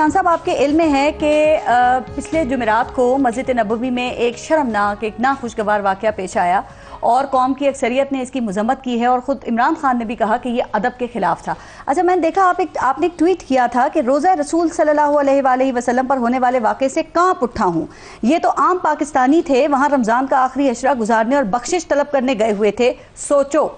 خان صاحب آپ کے علم میں ہے کہ پچھلے جمعرات کو مسجد نبوی میں ایک شرمناک ایک ناخوشگوار واقعہ پیش آیا اور قوم کی اکثریت نے اس کی مذمت کی ہے اور خود عمران خان نے بھی کہا کہ یہ ادب کے خلاف تھا. اچھا میں نے دیکھا آپ نے ایک ٹویٹ کیا تھا کہ روزہ رسول صلی اللہ علیہ وآلہ وسلم پر ہونے والے واقعے سے کانپ اٹھا ہوں. یہ تو عام پاکستانی تھے، وہاں رمضان کا آخری عشرہ گزارنے اور بخشش طلب کرنے گئے ہوئے تھے. سوچو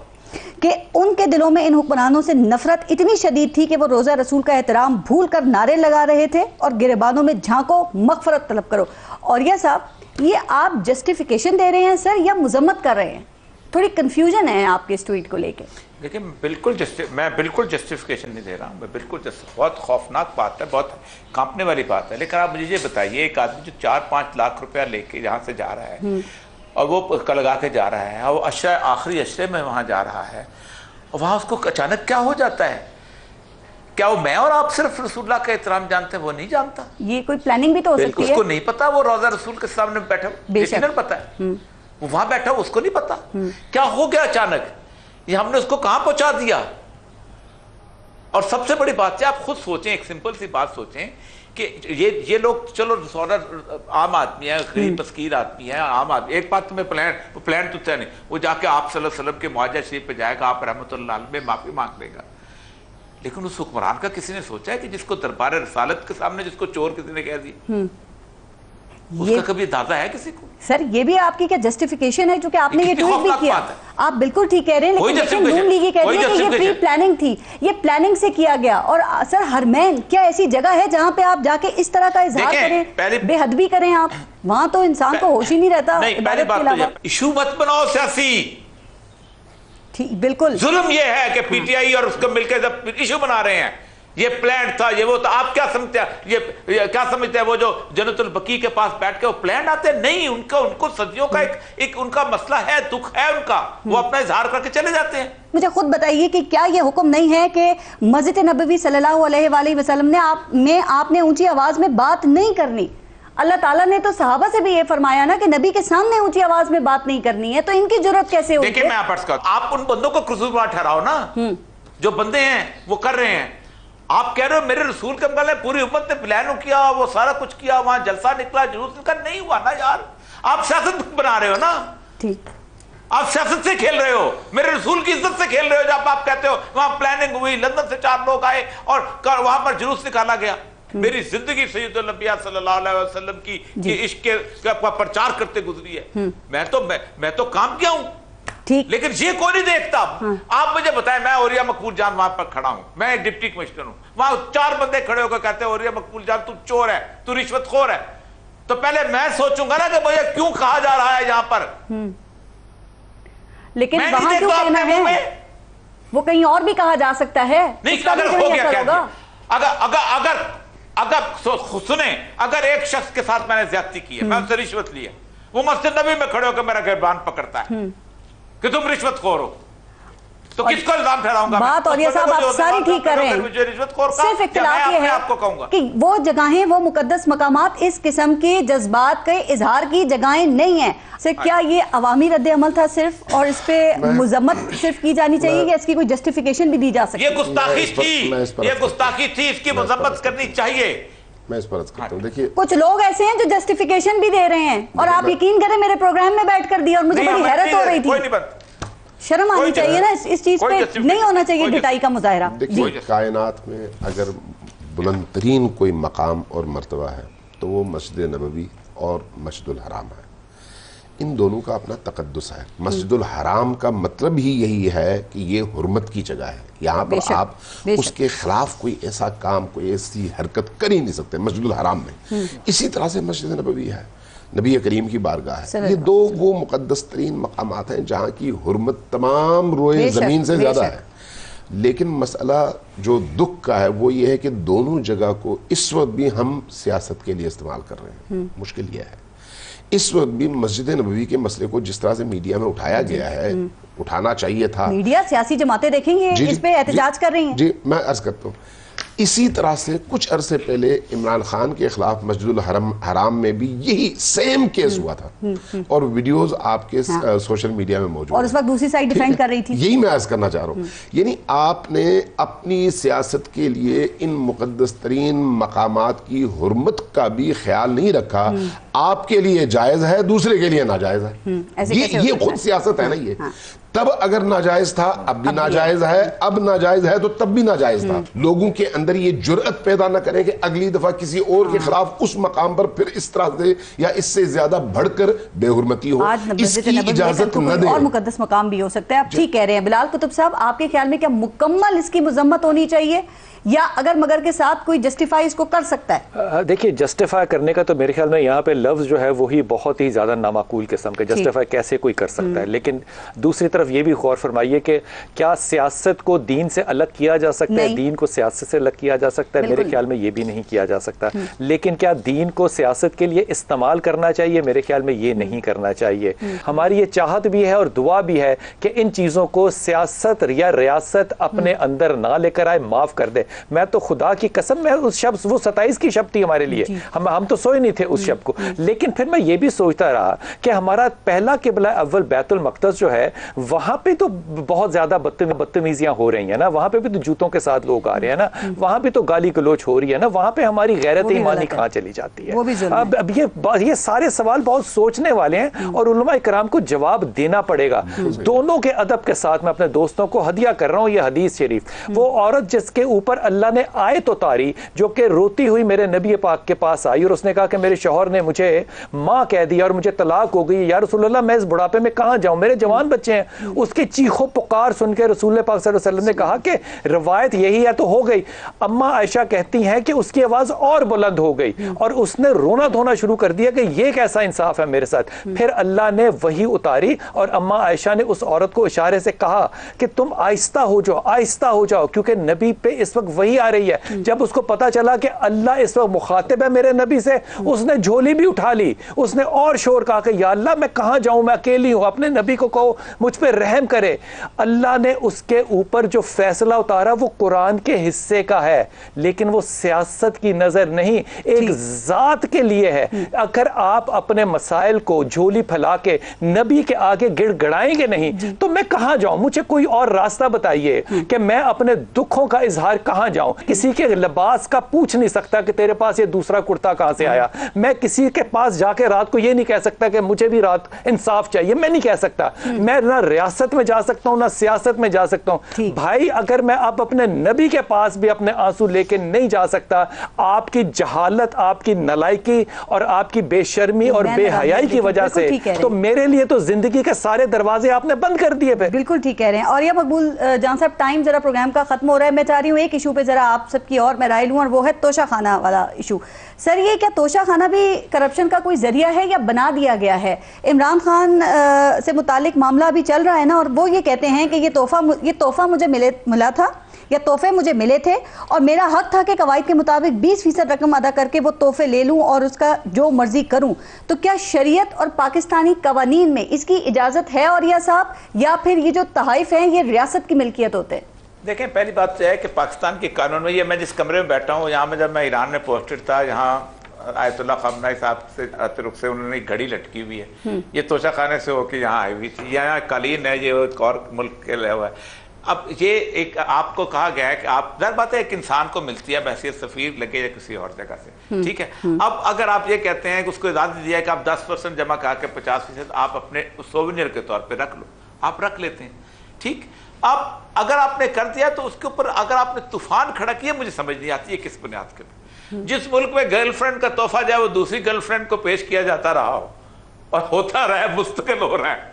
کہ ان کے دلوں میں ان حکمرانوں سے نفرت اتنی شدید تھی کہ وہ روزہ رسول کا احترام بھول کر نعرے لگا رہے تھے اور گریبانوں میں جھانکو، مغفرت طلب کرو. اور یہ صاحب، یہ آپ جسٹیفیکیشن دے رہے ہیں سر یا مذمت کر رہے ہیں؟ تھوڑی کنفیوژن ہے آپ کے اس ٹویٹ کو لے کے. لیکن میں بالکل جسٹیفیکیشن نہیں دے رہا ہوں. میں بالکل بہت خوفناک بات ہے، بہت کانپنے والی بات ہے. لیکن آپ مجھے یہ بتائیے، ایک آدمی جو 4-5 لاکھ روپیہ لے کے یہاں سے جا رہا ہے اور وہ لگا کے جا رہا ہے اور وہ آخری عشرے میں وہاں جا رہا ہے اور وہاں اس کو اچانک کیا ہو جاتا ہے؟ کیا وہ میں اور آپ صرف رسول اللہ کا احترام جانتے ہیں؟ وہ نہیں جانتا. یہ کوئی پلاننگ بھی تو ہو سکتی ہے. اس کو نہیں پتا وہ روزہ رسول کے سامنے بیٹھا ہو، یقیناً پتا ہے وہ وہاں بیٹھا ہو، اس کو نہیں پتا کیا ہو گیا اچانک. یہ ہم نے اس کو کہاں پہنچا دیا. اور سب سے بڑی بات ہے، آپ خود سوچیں، ایک سمپل سی بات سوچیں کہ یہ لوگ چلو عام آدمی ہے، غریب مسکین آدمی ہے، عام آدمی. ایک بات تمہیں پلان تو ہے نہیں، وہ جا کے آپ صلی اللہ علیہ وسلم کے معاہدہ شریف پہ جائے گا، آپ رحمۃ اللہ علیہ میں معافی مانگ لے گا. لیکن اس حکمران کا کسی نے سوچا ہے کہ جس کو دربار رسالت کے سامنے جس کو چور کسی نے کہہ دیا، اس کا کبھی اندازہ ہے کسی کو؟ سر یہ بھی آپ کی کیا جسٹیفیکیشن ہے جو کہ آپ نے یہ ٹویٹ بھی کیا؟ آپ بالکل ٹھیک کہہ رہے ہیں، لیکن نون لیگ کہہ رہی ہے کہ یہ پری پلاننگ تھی، یہ پلاننگ سے کیا گیا. اور سر حرمین کیا ایسی جگہ ہے جہاں پہ آپ جا کے اس طرح کا اظہار کریں، بے حدبی کریں آپ؟ وہاں تو انسان کو ہوش ہی نہیں رہتا. پہلی بات تو ایشو مت بناؤ سیاسی. بالکل ظلم یہ ہے کہ پی ٹی آئی اور اس کو مل کے جب ایشو بنا رہے ہیں، یہ پلان تھا، یہ وہ. تو آپ کیا سمجھتے ہیں، یہ کیا سمجھتے ہیں وہ جو جنت البقیع کے پاس بیٹھ کے وہ پلان آتے ہیں؟ نہیں، ان کو صدیوں کا ایک ان کا مسئلہ ہے، دکھ ہے ان کا، وہ اپنا اظہار کر کے چلے جاتے ہیں. مجھے خود بتائیے کہ کیا یہ حکم نہیں ہے کہ مسجد نبوی صلی اللہ علیہ وآلہ وسلم نے آپ نے اونچی آواز میں بات نہیں کرنی؟ اللہ تعالیٰ نے تو صحابہ سے بھی یہ فرمایا نا کہ نبی کے سامنے اونچی آواز میں بات نہیں کرنی ہے، تو ان کی جرات کیسے ہوگی؟ دیکھیں میں آپ ان بندوں کو قصوروار ٹھہراؤ نا، جو بندے ہیں وہ کر رہے ہیں. آپ کہہ رہے ہو میرے رسول کے مقابلے پوری امت نے پلان کیا، وہ سارا کچھ کیا، وہاں جلسہ نکلا، جلوس نکلا. نہیں ہوا نا یار. آپ سیاست بنا رہے ہو نا، ٹھیک، آپ سیاست سے کھیل رہے ہو، میرے رسول کی عزت سے کھیل رہے ہو. جب آپ کہتے ہو وہاں پلاننگ ہوئی، لندن سے 4 لوگ آئے اور وہاں پر جلوس نکالا گیا. میری زندگی سید الانبیاء صلی اللہ علیہ وسلم کی عشق کا پرچار کرتے گزری ہے. میں تو کام کیا ہوں، لیکن یہ کوئی نہیں دیکھتا. آپ مجھے بتائیں، میں اوریا مقبول جان وہاں پر کھڑا ہوں، میں ایک ڈپٹی کمشنر ہوں، وہاں 4 بندے کھڑے ہو کر کہتے ہیں اوریا مقبول جان تو چور ہے، تو رشوت خور ہے. تو پہلے میں سوچوں گا نا کہ مجھے کیوں کہا جا رہا ہے یہاں پر. لیکن وہاں کیوں کہنا ہے؟ وہ کہیں اور بھی کہا جا سکتا ہے. نہیں، اگر ہو گیا کیا، اگر سنیں، اگر ایک شخص کے ساتھ میں نے زیادتی کی ہے، میں ان سے رشوت لی ہے، وہ مسجد نبی میں کھڑے ہو کے میرا گریبان پکڑتا ہے کہ تم رشوت خور ہو، تو کس کو الزام ٹھہراؤں گا؟ بات اور یہ صاحب آپ ساری ٹھیک کر رہے ہیں، صرف اختلاف یہ ہے کہ وہ جگہیں، وہ مقدس مقامات اس قسم کے جذبات کے اظہار کی جگہیں نہیں ہیں. کیا یہ عوامی رد عمل تھا صرف، اور اس پہ مذمت صرف کی جانی چاہیے یا اس کی کوئی جسٹیفیکیشن بھی دی جا سکتی؟ یہ گستاخی تھی، اس کی مذمت کرنی چاہیے. میں اس پر عرض کرتا ہوں، دیکھیے کچھ لوگ ایسے ہیں جو جسٹیفیکیشن بھی دے رہے ہیں، اور آپ یقین کریں میرے پروگرام میں بیٹھ کر دی اور مجھے بڑی حیرت ہو رہی تھی. شرم آنی چاہیے نا اس چیز پہ، نہیں ہونا چاہیے ڈٹائی کا مظاہرہ. دیکھیے کائنات میں اگر بلند ترین کوئی مقام اور مرتبہ ہے تو وہ مسجد نبوی اور مسجد الحرام ہے. ان دونوں کا اپنا تقدس ہے. مسجد الحرام کا مطلب ہی یہی ہے کہ یہ حرمت کی جگہ ہے، یہاں پر آپ اس کے خلاف کوئی ایسا کام، کوئی ایسی حرکت کر ہی نہیں سکتے مسجد الحرام میں. اسی طرح سے مسجد نبوی ہے، نبی کریم کی بارگاہ ہے. یہ دو وہ مقدس ترین مقامات ہیں جہاں کی حرمت تمام روئے زمین سے زیادہ ہے. لیکن مسئلہ جو دکھ کا ہے وہ یہ ہے کہ دونوں جگہ کو اس وقت بھی ہم سیاست کے لیے استعمال کر رہے ہیں. مشکل یہ ہے اس وقت بھی مسجد نبوی کے مسئلے کو جس طرح سے میڈیا میں اٹھایا گیا ہے، اٹھانا چاہیے تھا. میڈیا سیاسی جماعتیں دیکھیں گے اس پہ احتجاج کر رہی ہیں. جی میں عرض کرتا ہوں، اسی طرح سے کچھ عرصے پہلے عمران خان کے خلاف مسجد الحرام میں بھی یہی سیم کیس ہوا تھا اور ویڈیوز آپ کے سوشل میڈیا میں موجود اور اس وقت دوسری سائڈ ڈیفینڈ کر رہی تھی. یہی میں عرض کرنا چاہ رہا ہوں. یعنی آپ نے اپنی سیاست کے لیے ان مقدس ترین مقامات کی حرمت کا بھی خیال نہیں رکھا. آپ کے لیے جائز ہے, دوسرے کے لیے ناجائز ہے. یہ خود سیاست ہے نا. یہ تب اگر ناجائز تھا اب بھی ناجائز ہے, اب ناجائز ہے تو تب بھی ناجائز تھا. لوگوں کے اندر یہ جرأت پیدا نہ کریں کہ اگلی دفعہ کسی اور کے خلاف اس مقام پر پھر اس طرح سے یا اس سے زیادہ بڑھ کر بے حرمتی ہو, اس کی اجازت نہ دیں. اور مقدس مقام بھی ہو سکتا ہے. آپ ٹھیک کہہ رہے ہیں بلال کتب صاحب, آپ کے خیال میں کیا مکمل اس کی مذمت ہونی چاہیے یا اگر مگر کے ساتھ کوئی جسٹیفائی اس کو کر سکتا ہے؟ دیکھیے جسٹیفائی کرنے کا تو میرے خیال میں یہاں پہ لفظ جو ہے وہی بہت ہی زیادہ نامعقول قسم کے. جسٹیفائی کیسے کوئی کر سکتا ہے؟ لیکن دوسری طرف یہ بھی غور فرمائیے کہ کیا سیاست کو دین سے الگ کیا جا سکتا ہے؟ دین کو سیاست سے الگ کیا جا سکتا ہے؟ میرے خیال میں یہ بھی نہیں کیا جا سکتا. لیکن کیا دین کو سیاست کے لیے استعمال کرنا چاہیے؟ میرے خیال میں یہ نہیں کرنا چاہیے. ہماری یہ چاہت بھی ہے اور دعا بھی ہے کہ ان چیزوں کو سیاست یا ریاست اپنے اندر نہ لے کر آئے, معاف کر دے. میں تو خدا کی قسم, میں اس شب, وہ 27 کی شب تھی ہمارے لیے, ہم تو سوئے نہیں تھے اس شب کو. لیکن پھر میں یہ بھی سوچتا رہا کہ ہمارا پہلا قبلہ اول بیت المقدس جو ہے وہاں پہ تو بہت زیادہ بدتمیزیاں ہو رہی ہیں نا, وہاں پہ بھی تو جوتوں کے ساتھ لوگ آ رہے ہیں نا, وہاں پہ تو گالی گلوچ ہو رہی ہے نا, وہاں پہ ہماری غیرت ایمانی کہاں چلی جاتی ہے؟ اب یہ سارے سوال بہت سوچنے والے ہیں اور علماء کرام کو جواب دینا پڑے گا. دونوں کے ادب کے ساتھ میں اپنے دوستوں کو ہدیہ کر رہا ہوں یہ حدیث شریف. وہ عورت جس کے اوپر اللہ نے آیت اتاری, جو کہ روتی ہوئی میرے نبی پاک کے پاس آئی اور اس نے کہا کہ میرے شوہر نے مجھے ماں کہہ دیا اور مجھے طلاق ہو گئی, یا رسول اللہ میں اس بڑھاپے میں کہاں جاؤں, میرے جوان بچے ہیں. اس کی چیخو پکار سن کے رسول پاک صلی اللہ علیہ وسلم نے کہا کہ روایت یہی ہے تو ہو گئی. اما عائشہ کہتی ہیں کہ اس کی آواز اور بلند ہو گئی اور اس نے رونا دھونا شروع کر دیا کہ یہ کیسا انصاف ہے میرے ساتھ. پھر اللہ نے وحی اتاری اور اما عائشہ نے اس عورت کو اشارے سے کہا کہ تم آہستہ ہو جاؤ, آہستہ ہو جاؤ, کیونکہ نبی پہ اس وقت وحی آ رہی ہے. جب اس کو پتا چلا کہ اللہ اس وقت مخاطب ہے میرے نبی سے, اس نے جھولی بھی اٹھا لی, اس نے اور شور کہا کہ یا اللہ میں کہاں جاؤں, میں اکیلی ہوں, اپنے نبی کو کہو مجھ پہ رحم کرے. اللہ نے اس کے اوپر جو فیصلہ اتارا وہ قرآن کے حصے کا ہے, لیکن وہ سیاست کی نظر نہیں, ایک ذات کے لیے ہے. اگر آپ اپنے مسائل کو جھولی پھیلا کے نبی کے آگے گڑ گڑائیں گے نہیں تو میں کہاں جاؤں؟ مجھے کوئی اور راستہ بتائیے کہ میں اپنے دکھوں کا اظہار کہاں جاؤں. کسی کے لباس کا پوچھ نہیں سکتا کہ تیرے پاس یہ دوسرا کرتا کہاں سے آیا. میں کسی کے پاس جا کے رات کو یہ نہیں کہہ سکتا کہ مجھے بھی رات انصاف چاہیے, میں نہیں کہہ سکتا. میں نہ ریاست میں جا سکتا ہوں نہ سیاست میں جا سکتا ہوں. بھائی اگر میں اب اپنے نبی کے پاس بھی اپنے آنسو لے کے نہیں جا سکتا, آپ کی جہالت, آپ کی نالائکی اور آپ کی بے شرمی اور بے حیائی کی وجہ سے, تو میرے لیے تو زندگی کے سارے دروازے آپ نے بند کر دیے. بالکل ٹھیک کہہ رہے ہیں. اور یہ مقبول جان صاحب, ٹائم ذرا پروگرام کا ختم ہو رہا ہے. میں چاہ رہی ہوں ایک ایشو پہ ذرا آپ سب کی اور میں رائے لوں, اور وہ ہے توشہ خانہ والا ایشو. سر یہ کیا توشہ خانہ بھی کرپشن کا کوئی ذریعہ ہے یا بنا دیا گیا ہے؟ عمران خان سے متعلق معاملہ بھی چل رہا ہے نا, اور وہ یہ کہتے ہیں کہ یہ تحفہ مجھے ملا تھا یا تحفے مجھے ملے تھے اور میرا حق تھا کہ قواعد کے مطابق 20% رقم ادا کر کے وہ تحفے لے لوں اور اس کا جو مرضی کروں. تو کیا شریعت اور پاکستانی قوانین میں اس کی اجازت ہے اوریہ صاحب, یا پھر یہ جو تحائف ہیں یہ ریاست کی ملکیت ہوتے ہیں؟ دیکھیں پہلی بات تو ہے کہ پاکستان کے قانون میں, یہ میں جس کمرے میں بیٹھا ہوں یہاں میں جب میں ایران میں پوسٹڈ تھا, یہاں آیت اللہ خامنہئی صاحب سے رخ سے انہوں نے ایک گھڑی لٹکی ہوئی ہے, یہ توشہ خانے سے ہو کے یہاں آئی ہوئی تھی. یہاں قالین ہے, یہ ایک اور ملک کے لئے ہوا ہے. اب یہ ایک آپ کو کہا گیا ہے کہ آپ, ظاہر بات ہے ایک انسان کو ملتی ہے بحیثیت سفیر لگے یا کسی اور جگہ سے, ٹھیک ہے. اب اگر آپ یہ کہتے ہیں کہ اس کو اجازت دیا ہے کہ آپ 10% جمع کر کے 50% آپ اپنے سوونیر کے طور پہ رکھ لو, آپ رکھ لیتے ہیں, ٹھیک. اب اگر آپ نے کر دیا تو اس کے اوپر اگر آپ نے طوفان کھڑا کیا, مجھے سمجھ نہیں آتی ہے کس بنیاد کے. جس ملک میں گرل فرینڈ کا تحفہ جو ہے وہ دوسری گرل فرینڈ کو پیش کیا جاتا رہا ہو اور ہوتا رہا ہے, مستقل ہو رہا ہے,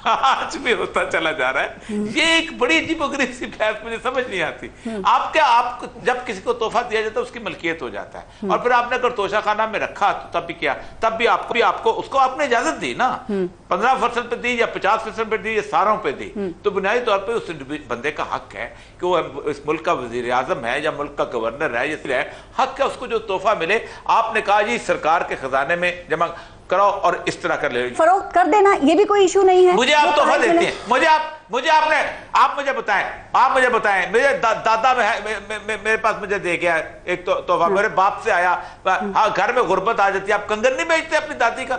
آج بھی ہوتا چلا جا رہا ہے, یہ ایک بڑی عجیب و غریب سی بحث مجھے سمجھ نہیں آتی. آپ جب کسی کو تحفہ دیا جاتا ہے اس کی ملکیت ہو جاتا ہے, اور پھر آپ نے اگر توشہ خانہ میں رکھا تو تب بھی کیا, تب بھی آپ کو اس کو آپ نے اجازت دی نا, 15% پہ دی یا 50% پہ دی یا ساروں پہ دی, تو بنیادی طور پہ اس بندے کا حق ہے کہ وہ اس ملک کا وزیر اعظم ہے یا ملک کا گورنر ہے, یہ حق ہے اس کو جو تحفہ ملے. آپ نے کہا جی سرکار کے خزانے میں جمع کرو اور اس طرح کر لے, فروخت کر دینا, یہ بھی کوئی ایشو نہیں ہے. مجھے آپ تحفہ دیتے ہیں, مجھے آپ مجھے آپ مجھے بتائیں میرے دادا میرے پاس مجھے دے گیا ایک تحفہ، میرے باپ سے آیا، گھر میں غربت آ جاتی ہے، آپ کنگن نہیں بیچتے اپنی دادی کا؟